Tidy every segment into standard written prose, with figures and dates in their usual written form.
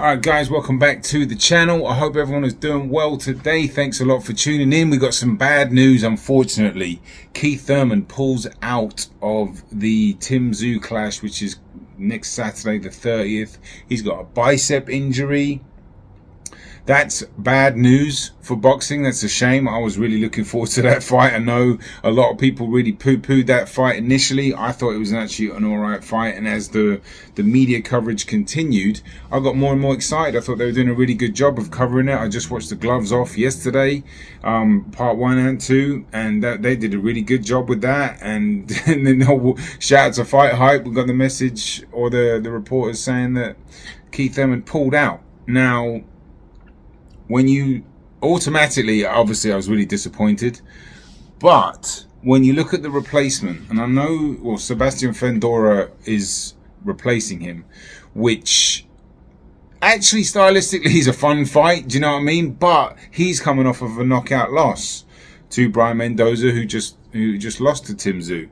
Alright guys, welcome back to the channel. I hope everyone is doing well today. Thanks a lot for tuning in. We got some bad news, unfortunately. Keith Thurman pulls out of the TSZYU clash, which is next Saturday the 30th. He's got a bicep injury. That's bad news for boxing. That's a shame. I was really looking forward to that fight. I know a lot of people really poo-pooed that fight initially. I thought it was actually an alright fight, and as the media coverage continued, I got more and more excited. I thought they were doing a really good job of covering it. I just watched the gloves off yesterday, part 1 and 2, and they did a really good job with that. And then shout out to Fight Hype. We got the message, or the reporters saying that Keith Thurman pulled out. Now, when you automatically, obviously I was really disappointed, but when you look at the replacement, and I know, well, Sebastian Fundora is replacing him, which actually stylistically is a fun fight, do you know what I mean? But he's coming off of a knockout loss to Brian Mendoza, who just lost to TSZYU.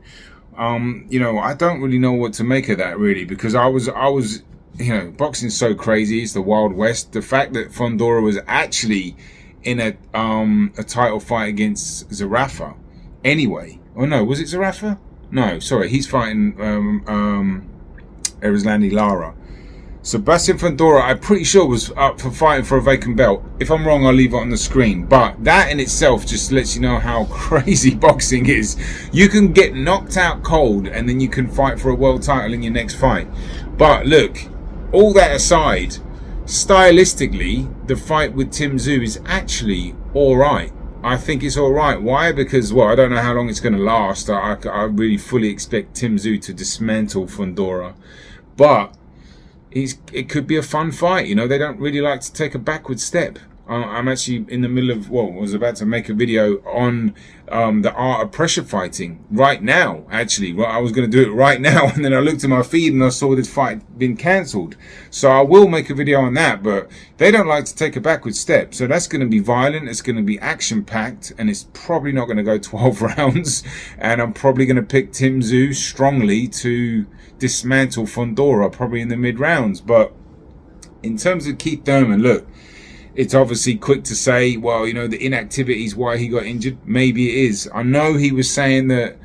You know, I don't really know what to make of that, really, because I was you know, boxing's so crazy. It's the Wild West. The fact that Fundora was actually in a title fight against Zarafa anyway. Oh no, was it Zarafa? No, sorry, he's fighting Erislandy Lara. Sebastian Fundora, I'm pretty sure, was up for fighting for a vacant belt. If I'm wrong, I'll leave it on the screen. But that in itself just lets you know how crazy boxing is. You can get knocked out cold and then you can fight for a world title in your next fight. But look, all that aside, stylistically, the fight with TSZYU is actually alright. I think it's alright. Why? Because, well, I don't know how long it's going to last. I really fully expect TSZYU to dismantle Fundora. But it could be a fun fight. You know, they don't really like to take a backward step. I'm actually in the middle of, well, was about to make a video on the art of pressure fighting right now, actually. Well, I was going to do it right now, and then I looked at my feed and I saw this fight been cancelled. So I will make a video on that, but they don't like to take a backward step. So that's going to be violent, it's going to be action-packed, and it's probably not going to go 12 rounds. And I'm probably going to pick TSZYU strongly to dismantle Fundora, probably in the mid-rounds. But in terms of Keith Thurman, look, it's obviously quick to say, well, you know, the inactivity is why he got injured. Maybe it is. I know he was saying that,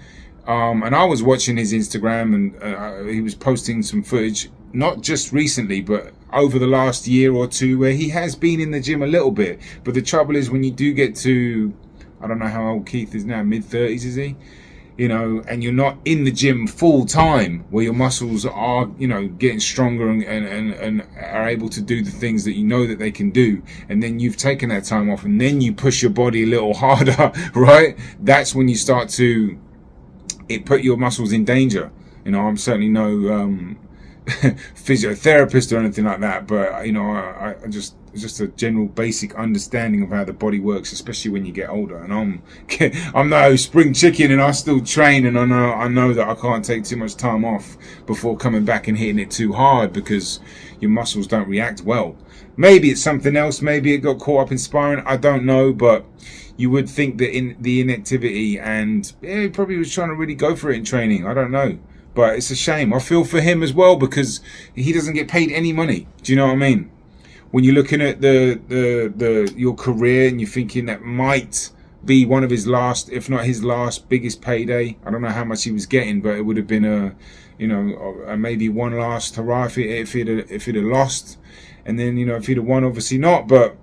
and I was watching his Instagram, and he was posting some footage, not just recently, but over the last year or two, where he has been in the gym a little bit. But the trouble is, when you do get to, I don't know how old Keith is now, mid-30s, is he? You know, and you're not in the gym full time, where your muscles are, you know, getting stronger and are able to do the things that you know that they can do, and then you've taken that time off, and then you push your body a little harder, right? That's when you start to put your muscles in danger. You know, I'm certainly no physiotherapist or anything like that, but you know, I just a general basic understanding of how the body works, especially when you get older. And I'm no spring chicken, and I still train, and I know that I can't take too much time off before coming back and hitting it too hard, because your muscles don't react well. Maybe it's something else, maybe it got caught up in sparring, I don't know, but you would think that in the inactivity, and he probably was trying to really go for it in training, I don't know. But it's a shame. I feel for him as well, because he doesn't get paid any money. Do you know what I mean? When you're looking at your career, and you're thinking that might be one of his last, if not his last, biggest payday. I don't know how much he was getting, but it would have been a, you know, maybe one last hurrah if he'd have lost, and then, you know, if he'd have won, obviously not. But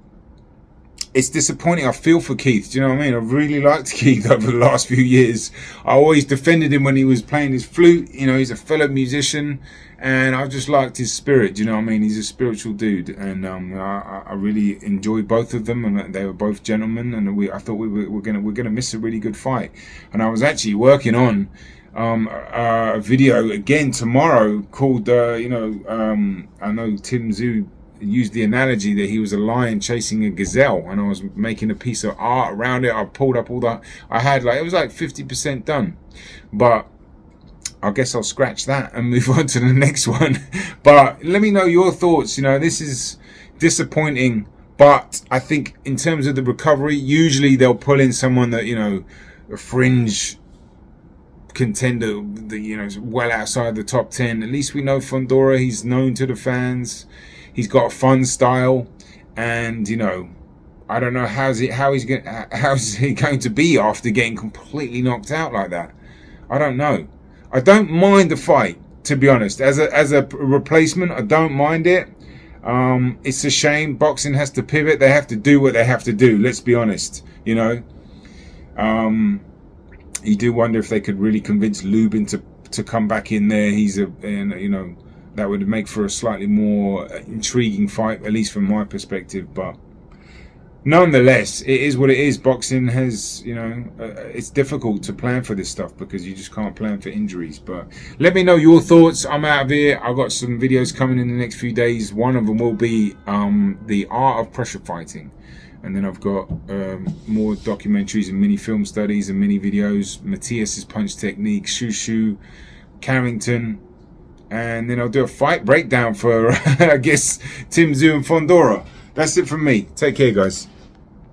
it's disappointing. I feel for Keith. Do you know what I mean? I really liked Keith over the last few years. I always defended him when he was playing his flute. You know, he's a fellow musician, and I just liked his spirit. Do you know what I mean? He's a spiritual dude, and I really enjoyed both of them, and they were both gentlemen. And I thought we're gonna miss a really good fight. And I was actually working on a video again tomorrow called I know TSZYU used the analogy that he was a lion chasing a gazelle, and I was making a piece of art around it. I pulled up all that. I had it was like 50% done, but I guess I'll scratch that and move on to the next one. But let me know your thoughts. You know, this is disappointing, but I think in terms of the recovery, usually they'll pull in someone that, you know, a fringe contender, you know, well outside the top 10. At least we know Fundora, he's known to the fans. He's got a fun style, and you know, I don't know how's he going to be after getting completely knocked out like that. I don't know. I don't mind the fight, to be honest. As a replacement, I don't mind it. It's a shame boxing has to pivot. They have to do what they have to do. Let's be honest. You know, you do wonder if they could really convince Lubin to come back in there. You know, that would make for a slightly more intriguing fight, at least from my perspective. But nonetheless, it is what it is. Boxing has, you know, it's difficult to plan for this stuff because you just can't plan for injuries. But let me know your thoughts. I'm out of here. I've got some videos coming in the next few days. One of them will be the art of pressure fighting. And then I've got more documentaries and mini film studies and mini videos. Matthias's punch technique, Shushu, Carrington. And then I'll do a fight breakdown for, I guess, TSZYU and Fundora. That's it from me. Take care, guys.